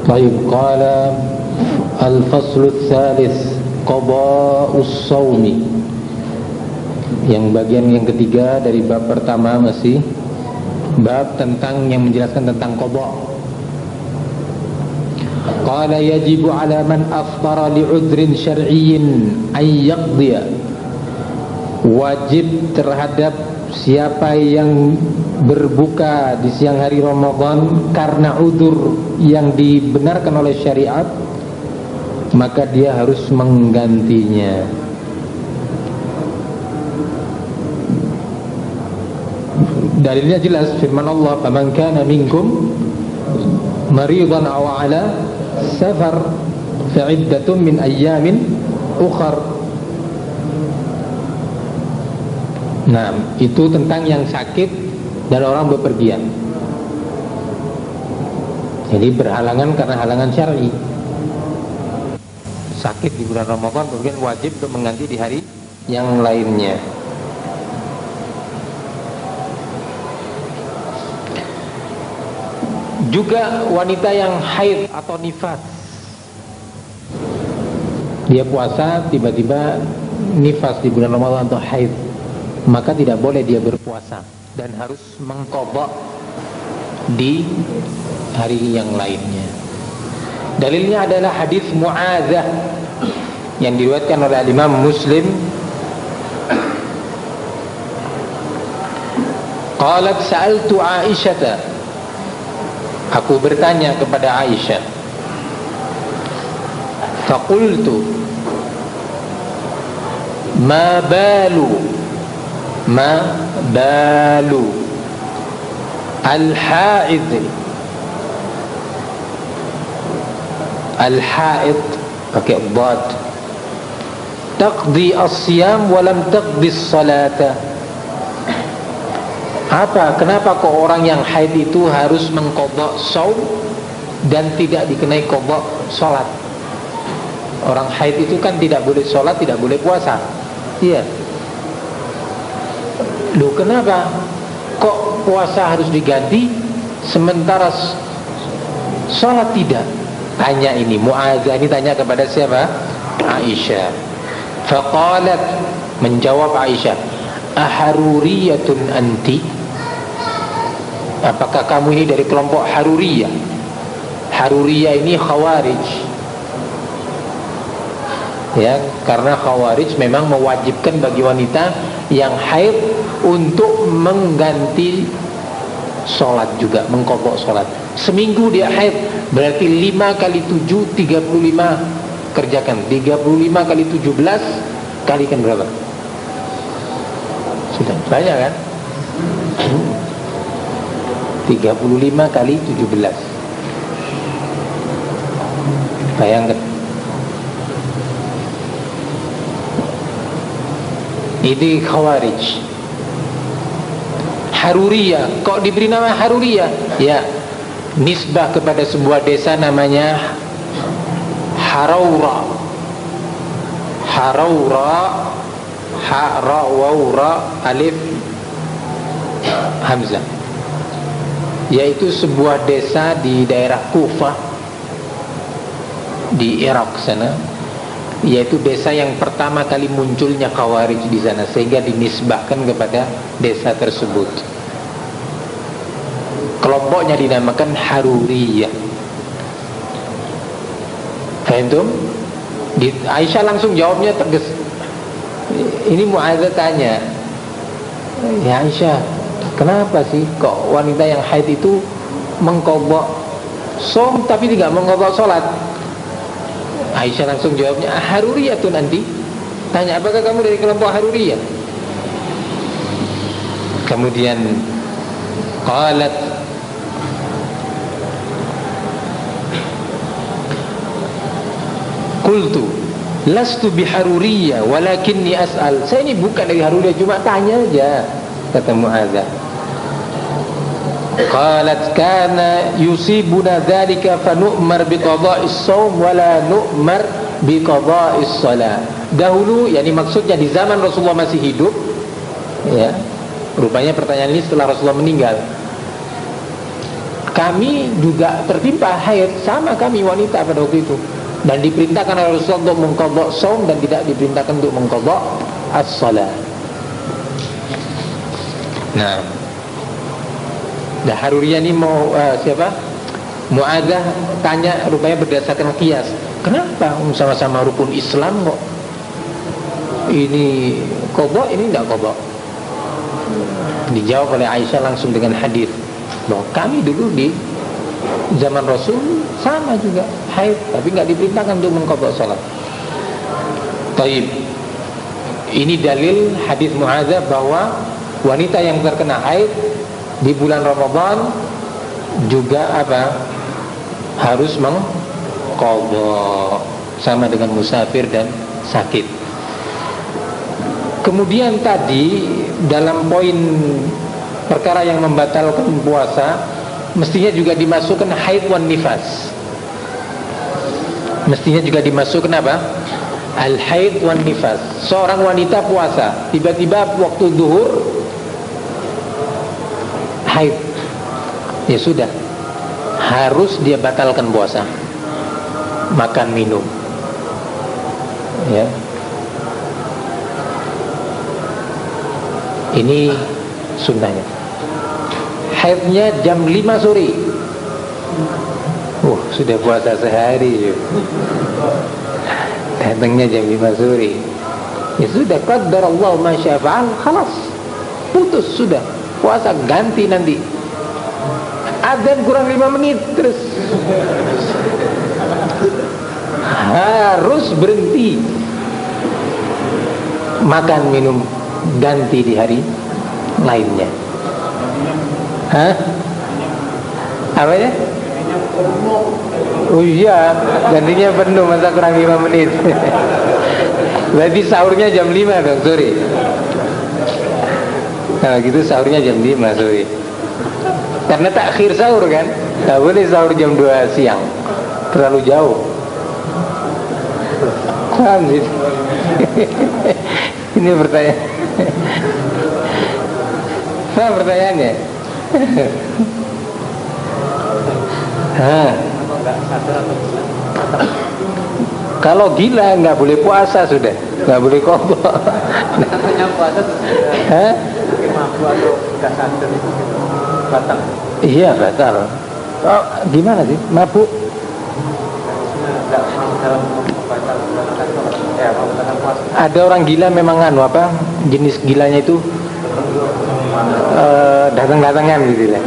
طيب قال الفصل الثالث قضاء الصوم. Yang bagian yang ketiga dari bab pertama masih bab tentang yang menjelaskan tentang qada. Qala yajibu ala man aftara li'udhrin syar'iyyin ay yaqdiya. Wajib terhadap siapa yang berbuka di siang hari Ramadan karena udzur yang dibenarkan oleh syariat, maka dia harus menggantinya. Dalilnya jelas, firman Allah, "Faman kana minkum maridan aw ala safar fa'iddatun min ayyamin ukhar." Nah, itu tentang yang sakit dan orang bepergian. Jadi berhalangan karena halangan syar'i. Sakit di bulan Ramadan kemudian wajib untuk mengganti di hari yang lainnya. Juga wanita yang haid atau nifas, dia puasa tiba-tiba nifas di bulan Ramadan atau haid, maka tidak boleh dia berpuasa dan harus mengqadha di hari yang lainnya. Dalilnya adalah hadis Mu'adzah yang diriwayatkan oleh Imam Muslim. Qalat sa'altu Aisyah, aku bertanya kepada Aisyah. Faqultu ma balu al-haid pakai dad taqdi as-siyam wa lam taqdi as-salata. Kenapa kok orang yang haid itu harus mengqadha shaum dan tidak dikenai qadha salat? Orang haid itu kan tidak boleh salat, tidak boleh puasa. Iya. Loh, kenapa kok puasa harus diganti sementara salat tidak? Tanya ini Mu'adzah, ini tanya kepada siapa? Aisyah. Faqalat, menjawab Aisyah, aharuriyatun anti? Apakah kamu ini dari kelompok Haruriyah? Haruriyah ini Khawarij. Ya, karena Khawarij memang mewajibkan bagi wanita yang haid untuk mengganti sholat juga, mengqadha sholat. Seminggu dia haid, berarti 5 kali 7 35. Kerjakan 35 kali 17 kalikan berapa? Sudah banyak kan? 35 kali 17. Bayangkan. Ini Khawarij. Haruriyah, kok diberi nama Haruriyah? Ya, nisbah kepada sebuah desa namanya Haraura. Haraura, Ha-ra-wa-ra, alif hamzah, yaitu sebuah desa di daerah Kufah di Irak sana, yaitu desa yang pertama kali munculnya Khawarij di sana, sehingga dinisbahkan kepada desa tersebut. Kelompoknya dinamakan Haruriyah. Faham? Aisyah langsung jawabnya tegas. Ini Mu'adzah tanya, ya Aisyah, kenapa sih kok wanita yang haid itu mengqadha shaum tapi tidak mengqadha salat? Aisyah langsung jawabnya, Haruriyah tuh nanti. Tanya, apakah kamu dari kelompok Haruriyah? Kemudian qalat, qultu lastu biharuriyah walakinni as'al. Saya ini bukan dari Haruriyah, cuma tanya aja, kata Mu'adzah. Qalat kana yusibuna dzalika fa nu'mar biqadha'is shaum wa la nu'mar biqadha'is shalah. Dahulu, yakni maksudnya di zaman Rasulullah masih hidup, ya. Rupanya pertanyaan ini setelah Rasulullah meninggal. kami juga tertimpa haid, sama kami wanita pada waktu itu, dan diperintahkan oleh Rasulullah untuk mengqadha shaum dan tidak diperintahkan untuk mengqadha as-shalah. Nah, Haruriyah ini mau Mu'adzah tanya, rupanya berdasarkan qiyas, kenapa sama-sama rukun Islam kok ini qadha, ini tidak qadha? Dijawab oleh Aisyah langsung dengan hadis bahwa kami dulu di zaman Rasul sama juga haid, tapi nggak diperintahkan untuk mengqadha salat. Taib. Ini dalil hadis Mu'adzah bahwa wanita yang terkena haid di bulan Ramadan juga harus mengqadha, sama dengan musafir dan sakit. Kemudian tadi dalam poin perkara yang membatalkan puasa, mestinya juga dimasukkan haid wan nifas. Mestinya juga dimasukkan al-haid wan nifas. Seorang wanita puasa, tiba-tiba waktu zuhur haid, ya sudah, harus dia batalkan puasa, makan minum, ya. Ini sunnahnya. Haidnya jam 5 sore. Sudah puasa sehari. Datangnya jam 5 sore. Ya sudah, qaddarallahu ma syaa fa'al, khalas. Putus sudah. Puasa ganti nanti. Adzan kurang 5 menit terus. Harus berhenti. Makan minum ganti di hari lainnya. Apa ya? Oh iya, gantinya penuh, masa kurang 5 menit. Berarti sahurnya jam 5 dong, sorry. Kalau gitu sahurnya jam 5 sorry. Karena takhir sahur kan, nggak boleh sahur jam 2 siang, terlalu jauh. Paham sih? Ini pertanyaan. Nah, pertanyaannya. Kalau gila nggak boleh puasa sudah, nggak boleh qadha. Katanya puasa mabuk atau nggak sadar itu batal. Iya batal. Oh, gimana sih mabuk? Nggak mau dalam batal ya, mau batal puasa. Ada orang gila memang jenis gilanya itu datang-datangan gitu lah,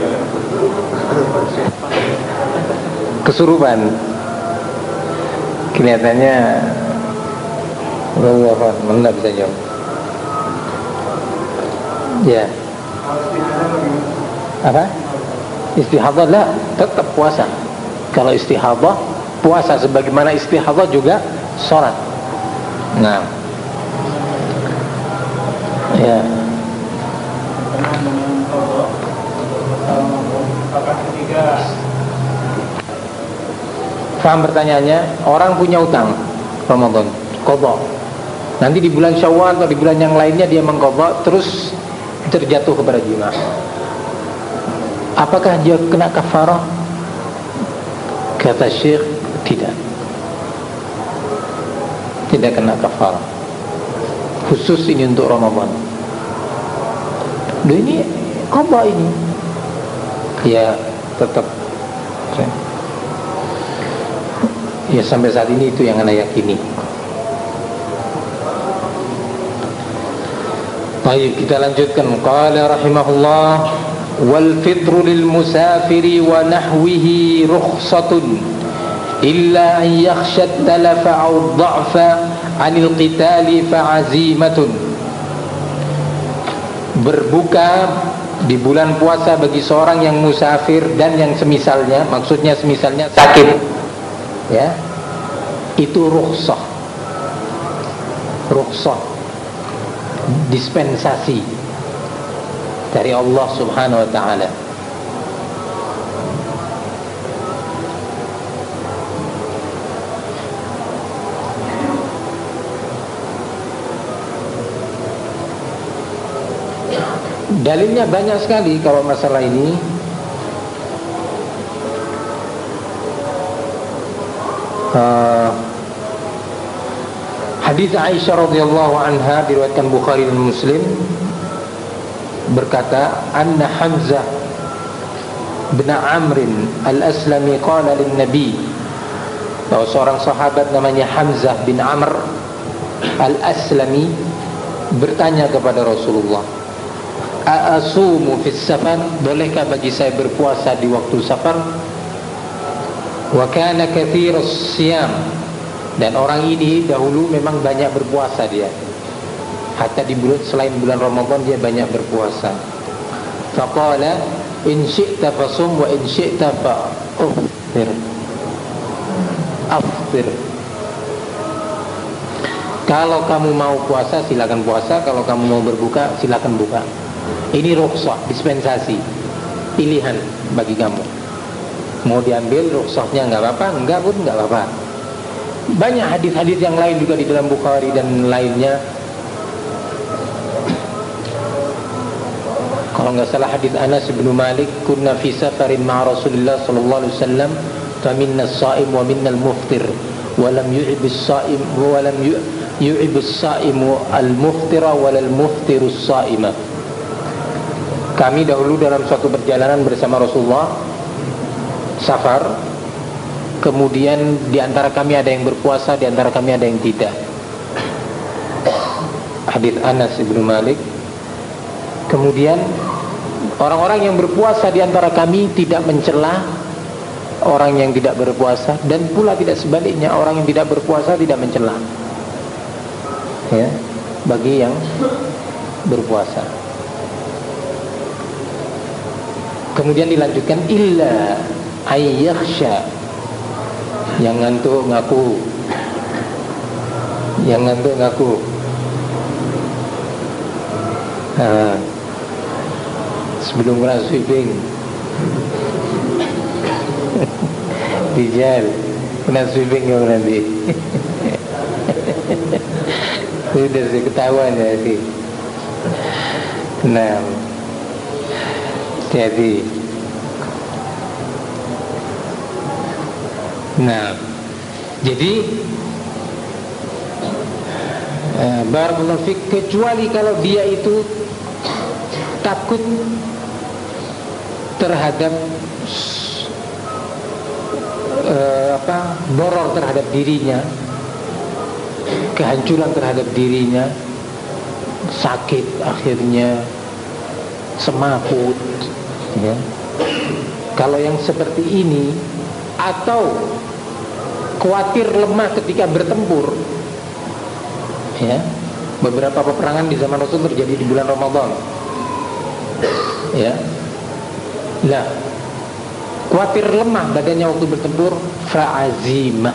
kesurupan kelihatannya. Mana bisa jawab ya? Apa? Istihadhah lah, tetap puasa. Kalau istihadhah puasa, sebagaimana istihadhah juga sholat. Nah, ya. Faham pertanyaannya? Orang punya utang Ramadan, qadha. Nanti di bulan Syawal atau di bulan yang lainnya dia mengqadha, terus terjatuh kepada jima. Apakah dia kena kafarah? Kata Syekh, tidak. Tidak kena kafarah. Khusus ini untuk Ramadan. Loh, ini qadha ini. Ya, tetap. Ya sampai saat ini itu yang ana yakini. Baik, kita lanjutkan. Qala rahimahullah, wal fitru lil musafiri wa nahwihi rukhsatun illa an yakhsha talafa aw dha'fa 'anil qitali fa 'azimatun. Berbuka di bulan puasa bagi seorang yang musafir dan yang semisalnya, maksudnya semisalnya sakit, ya, itu rukhsah, dispensasi dari Allah Subhanahu wa ta'ala. Dalilnya banyak sekali kalau masalah ini. Hadis Aisyah radhiyallahu anha diriwayatkan Bukhari dan Muslim, berkata, anna Hamzah bin Amr al-Aslami qala lin Nabi, bahwa seorang sahabat namanya Hamzah bin Amr al-Aslami bertanya kepada Rasulullah, a'asumu fis safar, bolehkah bagi saya berpuasa di waktu safar? Wa kana katsirus siyam, dan orang ini dahulu memang banyak berpuasa dia. Hatta di bulan selain bulan Ramadan dia banyak berpuasa. Faqala in syi'ta fasum wa in syi'ta fa aftir. Aftir. Kalau kamu mau puasa silakan puasa, kalau kamu mau berbuka silakan buka. Ini rukhsah, dispensasi, pilihan bagi kamu. Mau diambil rukhsahnya enggak apa-apa, enggak pun enggak apa-apa. Banyak hadis-hadis yang lain juga di dalam Bukhari dan lainnya. Kalau enggak salah hadis Anas bin Malik, kunna fi safarin ma'a Rasulillah sallallahu alaihi wasallam, fa minna as-sha'im wa minna al-muftir, wa lam yu'ib as-sha'im wa lam yu'ib as-sha'im al-muftira wa al-muftiru as-sha'ima. Kami dahulu dalam suatu perjalanan bersama Rasulullah safar, kemudian di antara kami ada yang berpuasa, di antara kami ada yang tidak. Hadis Anas bin Malik. Kemudian orang-orang yang berpuasa di antara kami tidak mencela orang yang tidak berpuasa, dan pula tidak sebaliknya, orang yang tidak berpuasa tidak mencela, ya, bagi yang berpuasa. Kemudian dilanjutkan, illa ayyakhsha, yang ngantuk ngaku, yang ngantuk ngaku. Sebelum kena sweeping Rijal kena sweeping kamu nanti. Sudah ketahuan ya sih. Nah, jadi barakallahu fik, kecuali kalau dia itu takut terhadap doror terhadap dirinya, kehancuran terhadap dirinya, sakit akhirnya semaput, ya. Kalau yang seperti ini, atau khawatir lemah ketika bertempur, ya, beberapa peperangan di zaman Rasul terjadi di bulan Ramadan, ya. Lah, khawatir lemah badannya waktu bertempur, fa'azimah,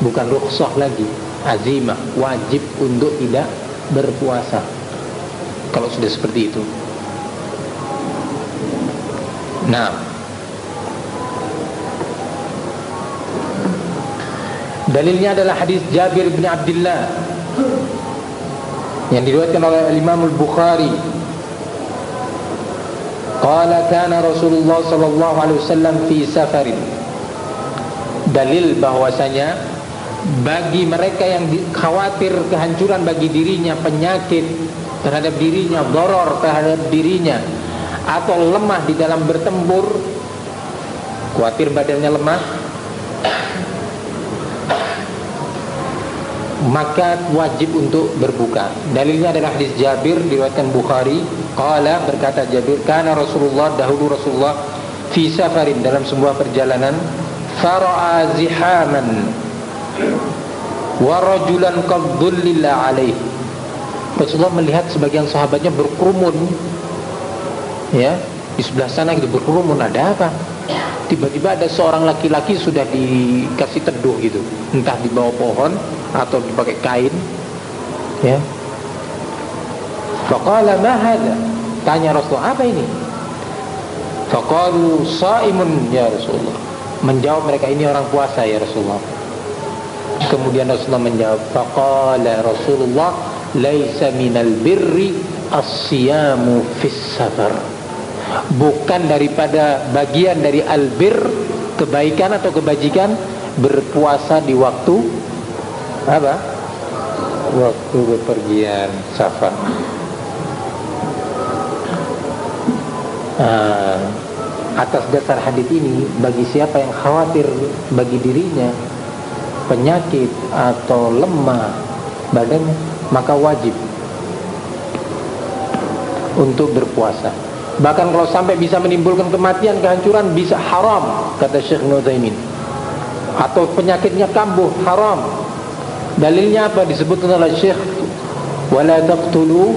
bukan rukhsah lagi, azimah, wajib untuk tidak berpuasa kalau sudah seperti itu. Nah, dalilnya adalah hadis Jabir bin Abdullah yang diriwayatkan oleh Imam Al-Bukhari. Qala kana Rasulullah sallallahu alaihi wasallam fi safarin. Dalil bahwasanya bagi mereka yang khawatir kehancuran bagi dirinya, penyakit terhadap dirinya, doror terhadap dirinya, atau lemah di dalam bertempur, khawatir badannya lemah, maka wajib untuk berbuka. Dalilnya adalah hadis Jabir diriwayatkan Bukhari. Qala, berkata Jabir, kana Rasulullah, dahulu Rasulullah fi safarin, dalam sebuah perjalanan, fara'a zihaman wa rajulan qad dhullila alaihi. Rasulullah melihat sebagian sahabatnya berkerumun, ya, di sebelah sana gitu berkerumun. Ada apa? Tiba-tiba ada seorang laki-laki sudah dikasih teduh gitu, entah di bawah pohon atau dipakai kain, ya. Faqala ma hadha, tanya Rasulullah, apa ini? Faqalu shaimun ya Rasulullah. Menjawab mereka, ini orang puasa ya Rasulullah. Kemudian Rasulullah menjawab, faqala Rasulullah, laisa minal birri as-siyamu fis safar. Bukan daripada bagian dari albir, kebaikan atau kebajikan, berpuasa di waktu apa? Waktu bepergian safar. Atas dasar hadis ini, bagi siapa yang khawatir bagi dirinya penyakit atau lemah badannya, maka wajib untuk berpuasa. Bahkan kalau sampai bisa menimbulkan kematian, kehancuran, bisa haram, kata Syekh Nu'thaimin. Atau penyakitnya kambuh, haram. Dalilnya apa? Disebutkan oleh Syekh, wala taqtulu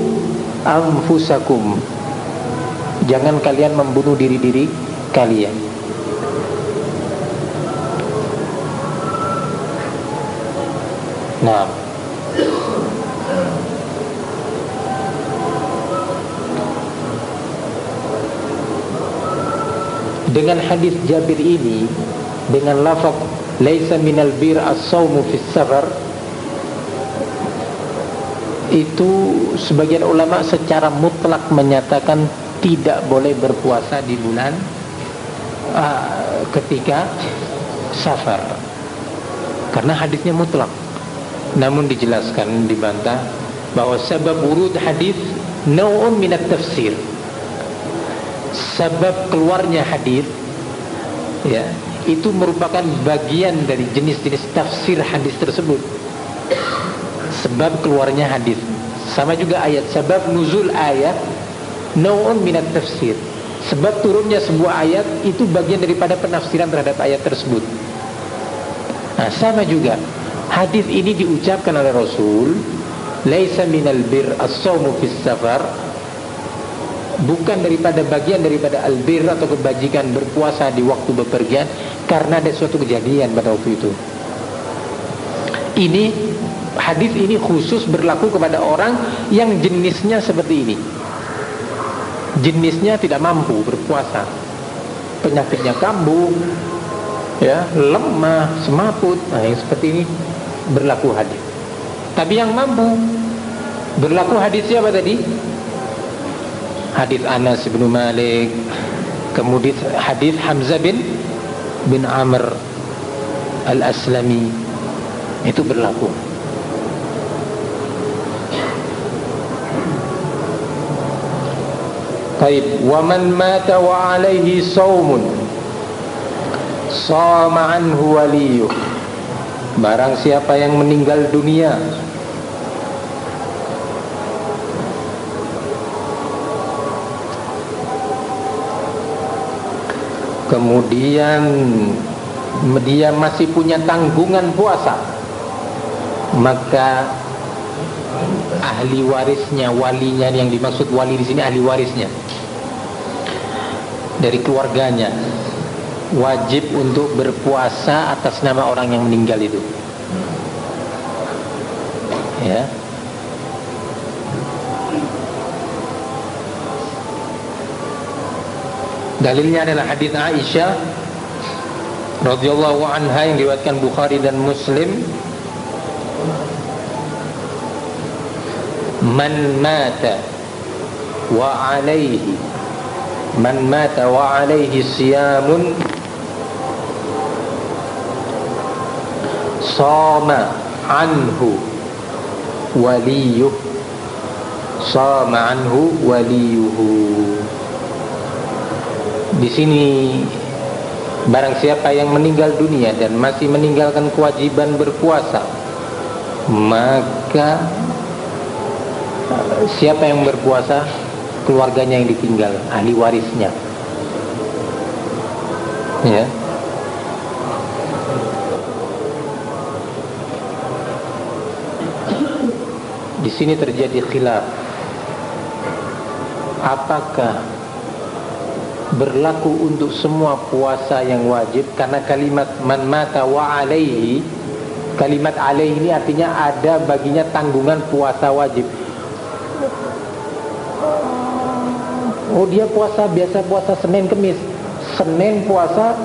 anfusakum, jangan kalian membunuh diri-diri kalian. Nah, dengan hadis Jabir ini, dengan lafaz laisa minal bir as-saumu fis safar, itu sebagian ulama secara mutlak menyatakan tidak boleh berpuasa di bulan ketika safar, karena hadisnya mutlak. Namun dijelaskan, dibantah bahwa sebab wurud hadis nau'un minat tafsir, sebab keluarnya hadis, ya, itu merupakan bagian dari jenis-jenis tafsir hadis tersebut. Sebab keluarnya hadis, sama juga ayat, sebab nuzul ayat nau'un minat tafsir, sebab turunnya sebuah ayat itu bagian daripada penafsiran terhadap ayat tersebut. Nah, sama juga hadis ini diucapkan oleh Rasul, laisa minal bir as-saumu fis safar, bukan daripada bagian daripada albir atau kebajikan berpuasa di waktu bepergian, karena ada suatu kejadian pada waktu itu. Ini hadis ini khusus berlaku kepada orang yang jenisnya seperti ini, jenisnya tidak mampu berpuasa, penyakitnya kambuh, ya, lemah, semaput. Nah, yang seperti ini berlaku hadis. Tapi yang mampu berlaku hadis siapa tadi? Hadis Anas bin Malik, kemudian hadis Hamzah bin Amr al-Aslami, itu berlaku. Baik, wa man mata wa alaihi saumun shama anhu waliyuh, barang siapa yang meninggal dunia kemudian dia masih punya tanggungan puasa, maka ahli warisnya, walinya, yang dimaksud wali di sini ahli warisnya dari keluarganya, wajib untuk berpuasa atas nama orang yang meninggal itu. Ya. Dalilnya adalah hadis Aisyah radhiyallahu anha yang diriwayatkan Bukhari dan Muslim, man mata wa alaihi siyamun sama anhu waliyuh, sama anhu waliyuhu. Di sini barang siapa yang meninggal dunia dan masih meninggalkan kewajiban berpuasa, maka siapa yang berpuasa? Keluarganya yang ditinggal, ahli warisnya. Ya. Di sini terjadi khilaf. Apakah berlaku untuk semua puasa yang wajib? Karena kalimat man mata wa alaihi, kalimat alaihi ini artinya ada baginya tanggungan puasa wajib. Oh, dia puasa biasa, puasa Senin Kemis, Senin puasa,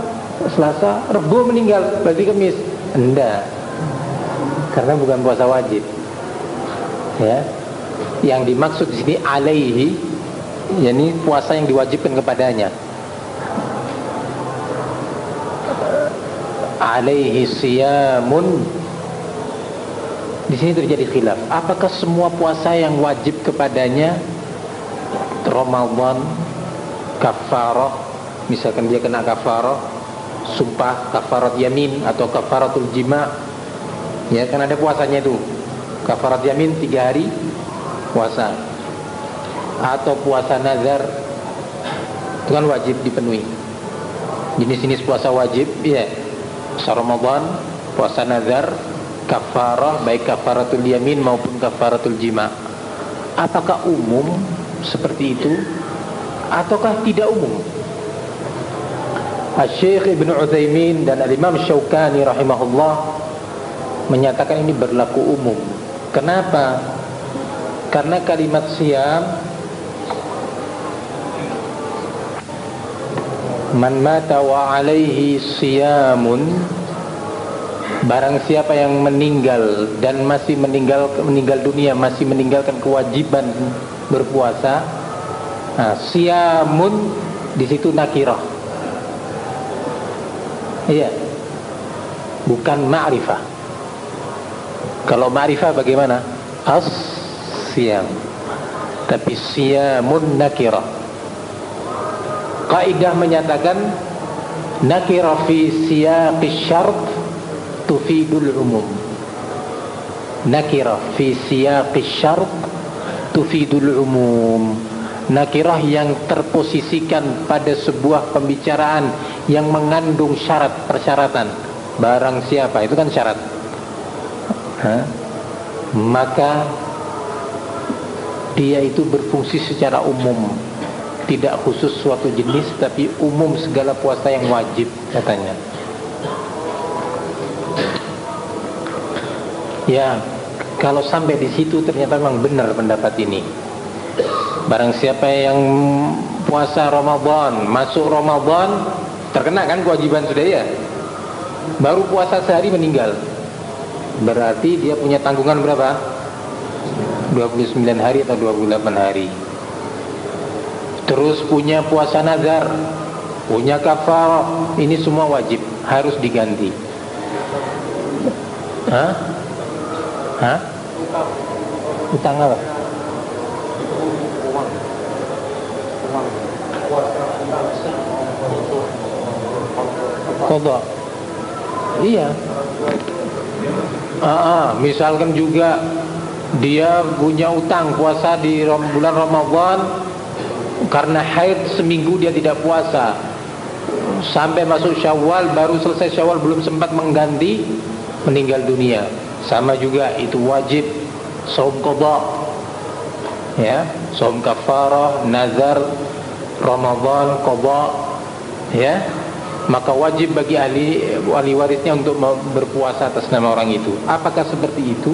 Selasa, Rebo meninggal, berarti Kemis. Enggak, karena bukan puasa wajib. Ya, yang dimaksud di sini alaihi, yakni puasa yang diwajibkan kepadanya. alaihi siyamun. Di sini terjadi khilaf. Apakah semua puasa yang wajib kepadanya Ramadan kafarah, misalkan dia kena kafarah, sumpah kafarat yamin atau kafaratul jima, ya kan ada puasanya itu. Kafarat yamin 3 hari puasa, atau puasa nazar itu kan wajib dipenuhi. Jenis-jenis puasa wajib, ya, puasa Ramadan, puasa nazar, kafarah, baik kafaratul yamin maupun kafaratul jima. Apakah umum seperti itu ataukah tidak umum? Syekh Ibnu Utsaimin dan Imam Syaukani rahimahullah menyatakan ini berlaku umum. Kenapa? Karena kalimat siyam, man mata wa alaihi siyamun, barang siapa yang meninggal dan masih meninggal dunia, masih meninggalkan kewajiban berpuasa. Nah, siyamun di situ nakirah. Iya. Bukan ma'rifah. Kalau ma'rifah bagaimana? As-siyam. Tapi siyamun nakirah. Kaidah menyatakan nakirah fi siyaqis syart tufidul umum. Nakirah fi siyaqis syart tufidul umum. Nakirah yang terposisikan pada sebuah pembicaraan yang mengandung syarat, persyaratan. Barang siapa, itu kan syarat. Maka dia itu berfungsi secara umum, tidak khusus suatu jenis, tapi umum segala puasa yang wajib, katanya. Ya, kalau sampai di situ ternyata memang benar pendapat ini. Barang siapa yang puasa Ramadan, masuk Ramadan, terkena kan kewajiban sudah, ya, baru puasa sehari meninggal, berarti dia punya tanggungan berapa? 29 hari atau 28 hari. Terus punya puasa nazar, punya kafarah, ini semua wajib, harus diganti. Utang apa? Qadha. Iya. Misalkan juga dia punya utang puasa di bulan Ramadan, karena haid seminggu dia tidak puasa, sampai masuk Syawal, baru selesai Syawal belum sempat mengganti, meninggal dunia. Sama juga itu wajib shaum qadha, ya, shaum kafarah, nazar, Ramadan, qadha, ya. Maka wajib bagi ahli warisnya untuk berpuasa atas nama orang itu. Apakah seperti itu?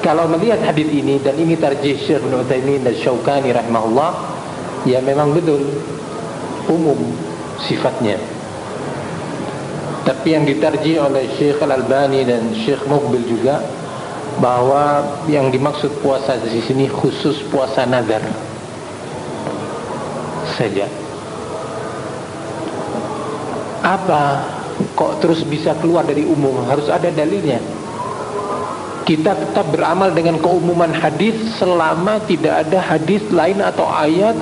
Kalau melihat hadis ini, dan ini tarjih Syekh Ibnu Utsaimin dan Syaukani rahimahullah, ya memang betul umum sifatnya. Tapi yang ditarjih oleh Syekh Al-Albani dan Syekh Muqbil juga, bahwa yang dimaksud puasa di sini khusus puasa nazar saja. Apa kok terus bisa keluar dari umum? Harus ada dalilnya. Kita tetap beramal dengan keumuman hadis selama tidak ada hadis lain atau ayat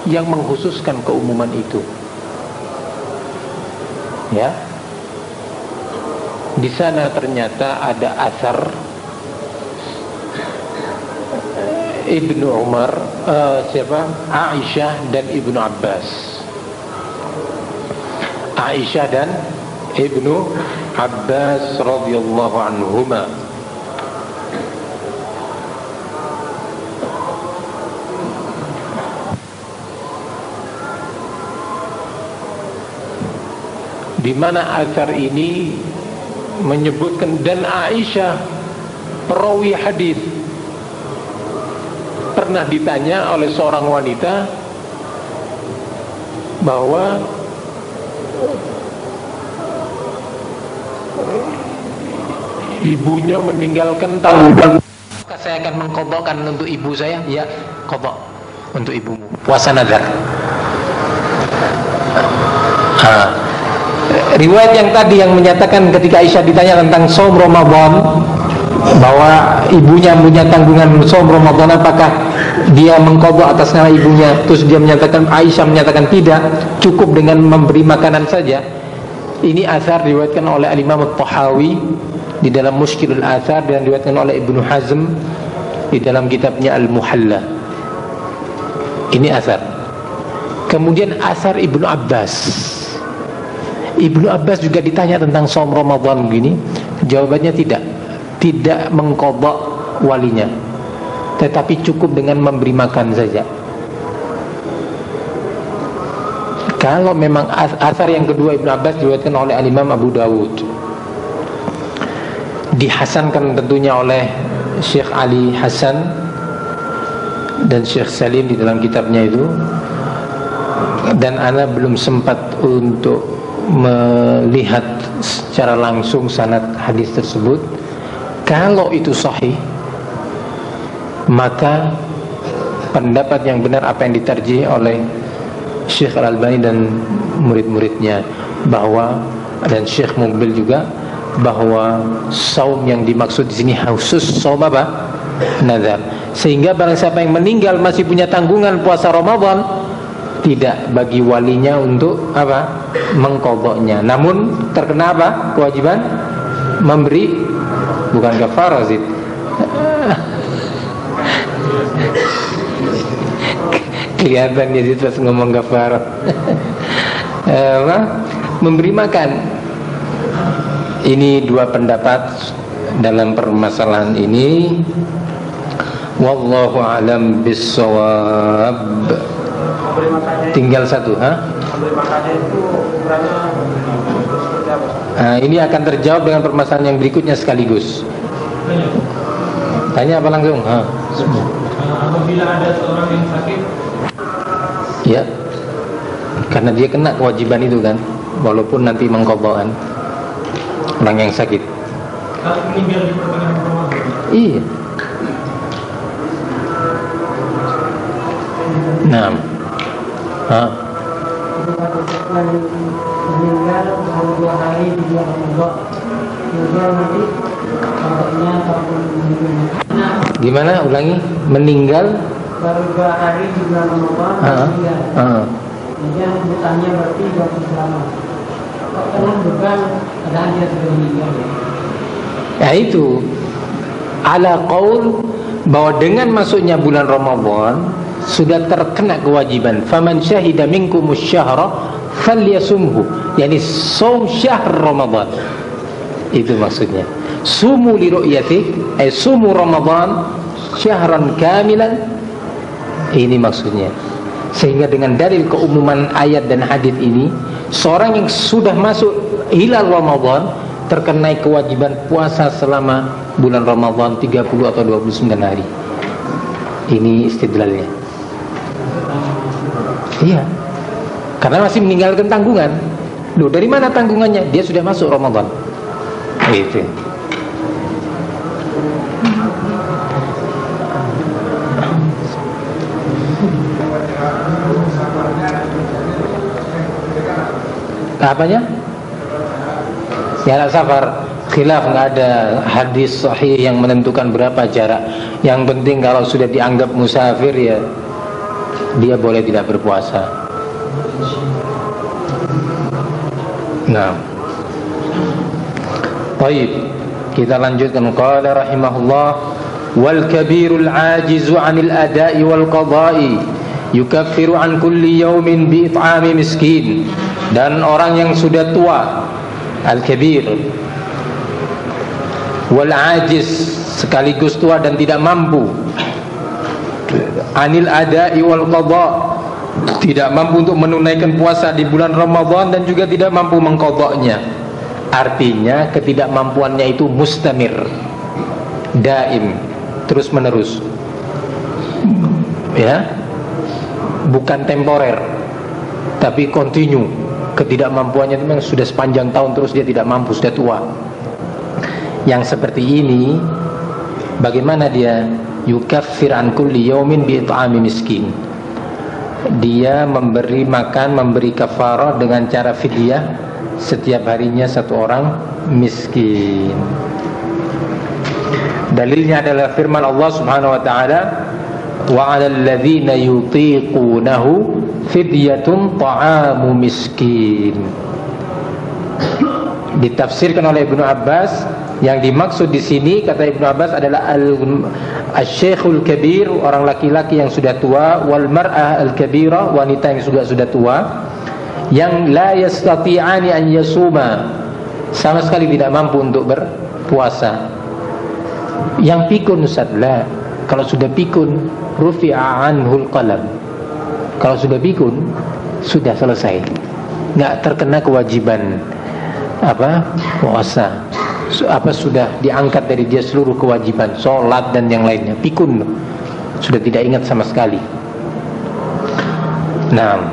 yang mengkhususkan keumuman itu. Ya. Di sana ternyata ada asar Ibnu Umar, Aisyah dan Ibnu Abbas. Aisyah dan Ibnu Abbas radhiyallahu anhuma. Di mana asar ini menyebutkan, dan Aisyah perawi hadis pernah ditanya oleh seorang wanita bahwa ibunya meninggalkan tanggungan, maka saya akan mengqadhakan untuk ibu saya. Ya, qadha untuk ibumu, puasa nazar. riwayat yang tadi yang menyatakan ketika Aisyah ditanya tentang saum Ramadan, bahwa ibunya punya tanggungan saum Ramadan, apakah dia mengqadha atas nama ibunya, terus dia menyatakan, Aisyah menyatakan tidak, cukup dengan memberi makanan saja. Ini asar diriwayatkan oleh Al-Imam At-Tahawi di dalam Mushkilul Athar, dan diriwayatkan oleh Ibnu Hazm di dalam kitabnya Al-Muhalla. Ini asar. Kemudian asar Ibnu Abbas. Ibnu Abbas juga ditanya tentang saum Ramadan begini, jawabannya tidak mengqadha walinya, tetapi cukup dengan memberi makan saja. Kalau memang asar yang kedua Ibnu Abbas diriwayatkan oleh Al-Imam Abu Dawud, dihasankan tentunya oleh Syekh Ali Hasan dan Syekh Salim di dalam kitabnya itu, dan ana belum sempat untuk melihat secara langsung sanad hadis tersebut. Kalau itu sahih, maka pendapat yang benar apa yang ditarjih oleh Syekh Al-Albani dan murid-muridnya, bahwa, dan Syekh Muqbil juga, bahwa saum yang dimaksud di sini khusus saum apa? Nazar. Sehingga barang siapa yang meninggal masih punya tanggungan puasa Ramadan, tidak bagi walinya untuk apa? Mengqadhanya. Namun terkena apa? Kewajiban memberi, bukan kafarah sih. Kelihatan dia pas ngomong kafarah. Memberi makan. Ini dua pendapat dalam permasalahan ini. Wallahu alam bissawab. Tinggal satu, ini akan terjawab dengan permasalahan yang berikutnya sekaligus. Tanya apa langsung? Apabila ada seorang yang sakit, ya, karena dia kena kewajiban itu kan, walaupun nanti mengqadhakan orang yang sakit. kalau meninggal di pertengahan Ramadan, Iya. Nah, meninggal baru 2 hari di bulan Ramadan, kemudian nanti contohnya gimana? Ulangi. Meninggal baru 2 hari di bulan Ramadan, meninggal. Kemudian hutangnya berarti 20 lama. Kok tengah bukan padahal dia sudah meninggal? Ya itu, ala qaul bahwa dengan masuknya bulan Ramadan sudah terkena kewajiban. Faman syahida minkumus syahra falyasumhu, yani saum syahr Ramadan. Itu maksudnya. Sumu li ru'yati, sumu Ramadan syahran kamilan. Ini maksudnya. Sehingga dengan dalil keumuman ayat dan hadis ini, seorang yang sudah masuk hilal Ramadan terkena kewajiban puasa selama bulan Ramadan 30 atau 29 hari. Ini istidlalnya. Iya. Karena masih meninggalkan tanggungan. Loh, dari mana tanggungannya? Dia sudah masuk Ramadan. Itu. Apanya? Jarak safar khilaf, nggak ada hadis sahih yang menentukan berapa jarak. Yang penting kalau sudah dianggap musafir, ya dia boleh tidak berpuasa. Nah, baik, kita lanjutkan. Qala rahimahullah, wal kabirul ajizu 'anil ada'i wal qada'i yukaffiru 'an kulli yawmin bi it'ami miskin. Dan orang yang sudah tua, al-kabir, wal ajiz, sekaligus tua dan tidak mampu, anil ada'i wal qadha, tidak mampu untuk menunaikan puasa di bulan Ramadan dan juga tidak mampu mengqadhanya. Artinya ketidakmampuannya itu mustamir, daim, terus menerus, ya, bukan temporer, tapi kontinu. Ketidakmampuannya itu memang sudah sepanjang tahun, terus dia tidak mampu, sudah tua. Yang seperti ini, bagaimana dia? Yukaffir an kulli yawmin bi it'ami miskin. Dia memberi makan, memberi kafarah dengan cara fidyah setiap harinya satu orang miskin. Dalilnya adalah firman Allah Subhanahu wa taala, wa 'alal ladzina yutiqunahu fidyatun ta'amu miskin. Ditafsirkan oleh Ibnu Abbas, yang dimaksud di sini kata Ibnu Abbas adalah al-syekhul kabir, orang laki-laki yang sudah tua, wal mar'ah al-kabira, wanita yang sudah tua, yang la yastati'ani an yasuma, sama sekali tidak mampu untuk berpuasa. Yang pikun, Ustaz, la, kalau sudah pikun rufi'a anhul qalam. Kalau sudah pikun sudah selesai, nggak terkena kewajiban puasa. Sudah diangkat dari dia seluruh kewajiban, sholat dan yang lainnya. Pikun, sudah tidak ingat sama sekali. Nah,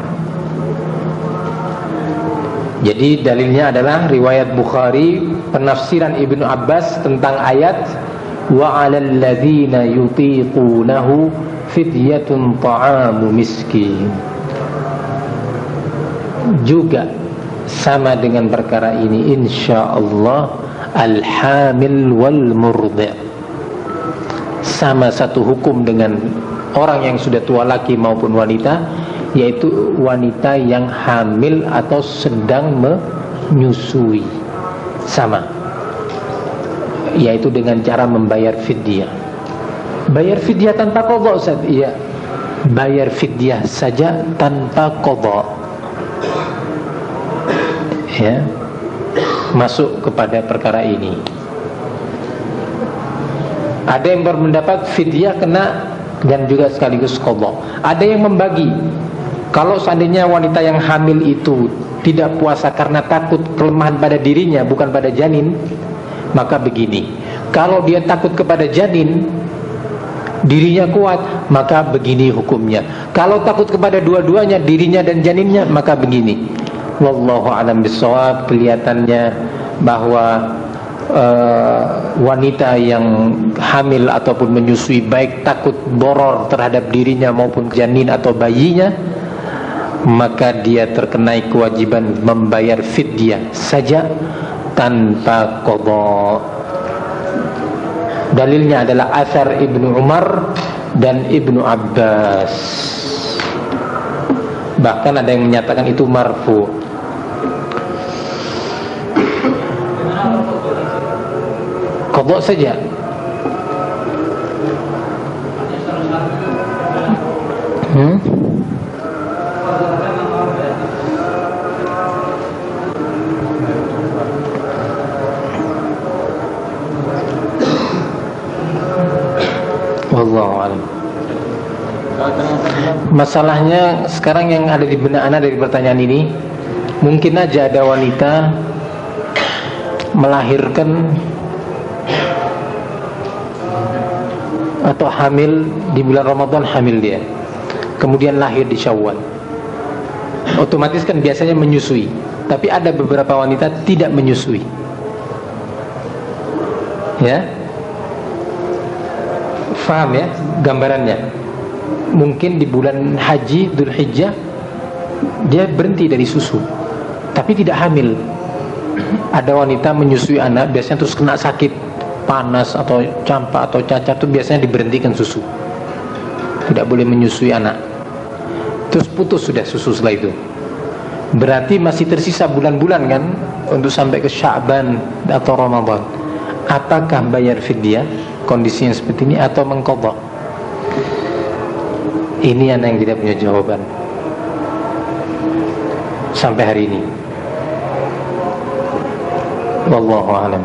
jadi dalilnya adalah riwayat Bukhari, penafsiran Ibnu Abbas tentang ayat wa 'alal ladzina yutiqunahu fidyatun ta'amu miskin. Juga sama dengan perkara ini insyaallah al-hamil wal murdi', sama satu hukum dengan orang yang sudah tua, laki maupun wanita, yaitu wanita yang hamil atau sedang menyusui, sama, yaitu dengan cara membayar fidyah. Bayar fidyah tanpa qadha, Ustaz? Iya, bayar fidyah saja tanpa qadha, ya, masuk kepada perkara ini. Ada yang berpendapat fidyah kena dan juga sekaligus qadha. Ada yang membagi, kalau seandainya wanita yang hamil itu tidak puasa karena takut kelemahan pada dirinya, bukan pada janin, maka begini. Kalau dia takut kepada janin, dirinya kuat, maka begini hukumnya. Kalau takut kepada dua-duanya, dirinya dan janinnya, maka begini. Wallahu a'lam bishawab. Kelihatannya bahwa wanita yang hamil ataupun menyusui, baik takut boror terhadap dirinya maupun janin atau bayinya, maka dia terkenai kewajiban membayar fidyah saja tanpa qadha. Dalilnya adalah athar Ibnu Umar dan Ibnu Abbas. Bahkan ada yang menyatakan itu marfu. Qadha saja. Wallahu a'lam. Masalahnya sekarang yang ada di benak anak dari pertanyaan ini, mungkin aja ada wanita melahirkan atau hamil di bulan Ramadan, hamil dia, kemudian lahir di Syawal. Otomatis kan biasanya menyusui, tapi ada beberapa wanita tidak menyusui, ya. Faham ya gambarannya? Mungkin di bulan haji Dzulhijjah dia berhenti dari susu, tapi tidak hamil. Ada wanita menyusui anak, biasanya terus kena sakit panas atau campak atau cacat, itu biasanya diberhentikan susu, tidak boleh menyusui anak, terus putus sudah susu setelah itu. Berarti masih tersisa bulan-bulan kan untuk sampai ke Sya'ban atau Ramadan. Apakah bayar fidyah kondisi yang seperti ini atau mengqadha? Ini anak yang tidak punya jawaban sampai hari ini. Wallahu a'lam.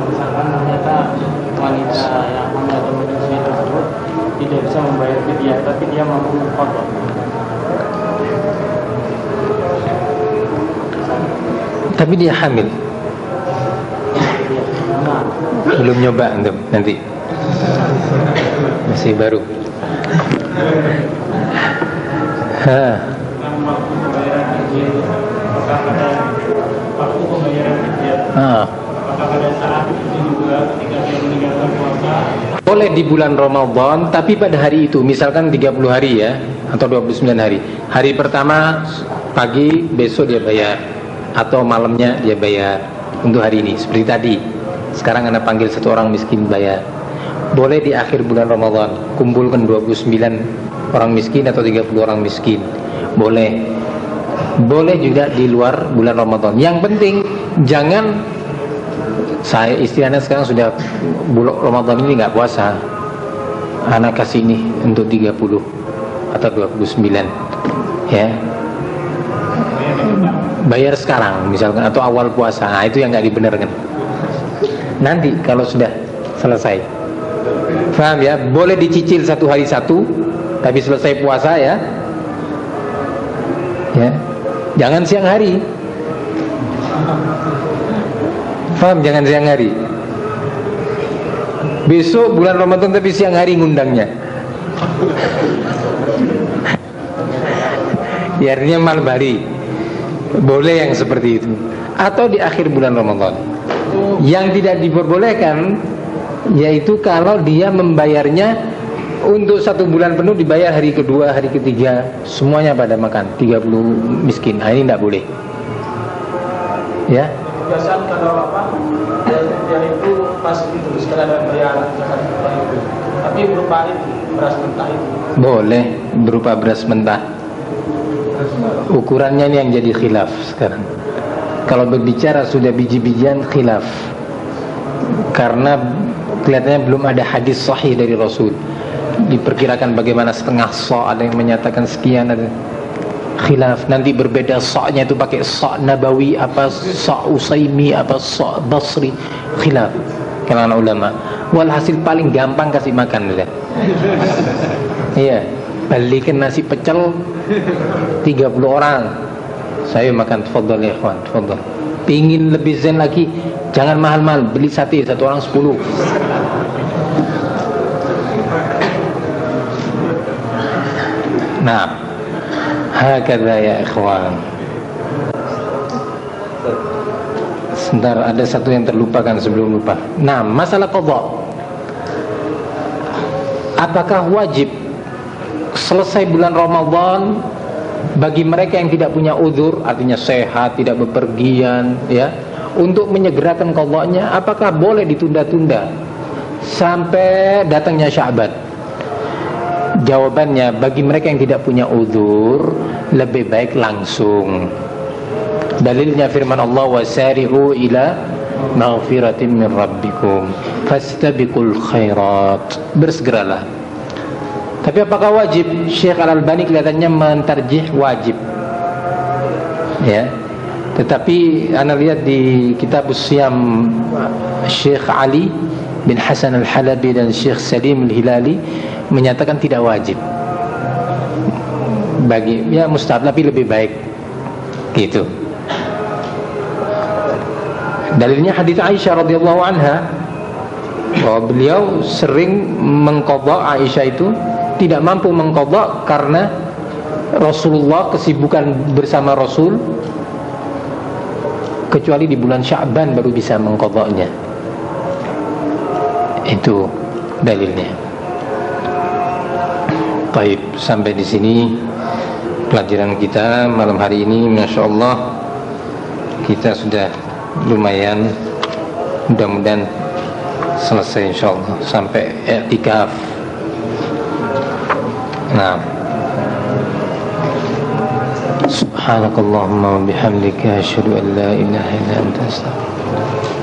Misalkan ternyata wanita yang hamil atau menyusui tersebut tidak bisa membayar fidyah, tapi dia mampu mengqadha. Tapi dia hamil. Belum nyoba antum, nanti masih baru. Boleh di bulan Ramadan, tapi pada hari itu, misalkan 30 hari ya, atau 29 hari. Hari pertama pagi besok dia bayar, atau malamnya dia bayar untuk hari ini. Seperti tadi, sekarang Anda panggil satu orang miskin bayar. Boleh di akhir bulan Ramadan kumpulkan 29 orang miskin atau 30 orang miskin. Boleh. Boleh juga di luar bulan Ramadan. Yang penting jangan, saya istilahnya sekarang sudah bulan Ramadan ini nggak puasa, anak kasih ini untuk 30 atau 29, ya, bayar sekarang misalkan, atau awal puasa. Nah, itu yang nggak dibenarkan. Nanti kalau sudah selesai, paham ya? Boleh dicicil satu hari satu, tapi selesai puasa ya, ya. Jangan siang hari, paham? Jangan siang hari. Besok bulan Ramadan tapi siang hari ngundangnya. Ya, artinya malam hari. Boleh yang seperti itu. Atau di akhir bulan Ramadan. Yang tidak diperbolehkan yaitu kalau dia membayarnya untuk 1 bulan penuh, dibayar hari kedua, hari ketiga semuanya pada makan 30 miskin. Nah, ini tidak boleh. Ya. Biasanya kalau dia itu pas itu sekalian ada bayaran zakat itu, tapi berupa itu beras mentah itu. Boleh berupa beras mentah. Ukurannya ini yang jadi khilaf sekarang. Kalau berbicara sudah biji-bijian, khilaf, karena kelihatannya belum ada hadis sahih dari Rasul. Diperkirakan bagaimana setengah sa', ada yang menyatakan sekian, ada khilaf. Nanti berbeda sa'-nya itu pakai sa' nabawi, apa sa' usaimi, apa sa' basri, khilaf kalangan ulama. Walhasil paling gampang kasih makan udah. Iya, balikin nasi pecel 30 orang, saya makan, tafadhal ya ikhwan, tafadhal. Pingin lebih zen lagi, jangan mahal-mahal, beli sate satu orang 10. Nah, hakadha ya ikhwan. Sebentar, ada satu yang terlupakan sebelum lupa. Nah, masalah qadha. Apakah wajib selesai bulan Ramadan bagi mereka yang tidak punya uzur, artinya sehat, tidak bepergian, ya, untuk menyegerakan qadhanya? Apakah boleh ditunda-tunda sampai datangnya Sya'ban? Jawabannya, bagi mereka yang tidak punya uzur, lebih baik langsung. Dalilnya firman Allah, wasari'u ila maghfiratin min rabbikum fastabiqul khairat. Bersegeralah. Tapi apakah wajib? Syekh Al-Albani kelihatannya mentarjih wajib, ya. Tetapi anda lihat di kitab Siyam Syekh Ali bin Hasan Al-Halabi dan Syekh Salim Al-Hilali menyatakan tidak wajib. Bagi, ya, mustahab, tapi lebih baik gitu. Dalilnya hadits Aisyah radhiyallahu anha, bahwa beliau sering mengqadha. Aisyah itu tidak mampu mengqadha karena Rasulullah kesibukan bersama Rasul, kecuali di bulan Sya'ban baru bisa mengqadhanya. Itu dalilnya. Baik, sampai di sini pelajaran kita malam hari ini. Masya Allah, kita sudah lumayan, mudah-mudahan selesai insyaallah sampai i'tikaf. Nah, subhanakallahumma wa bihamdika asyhadu an la ilaha illa anta astaghfiruka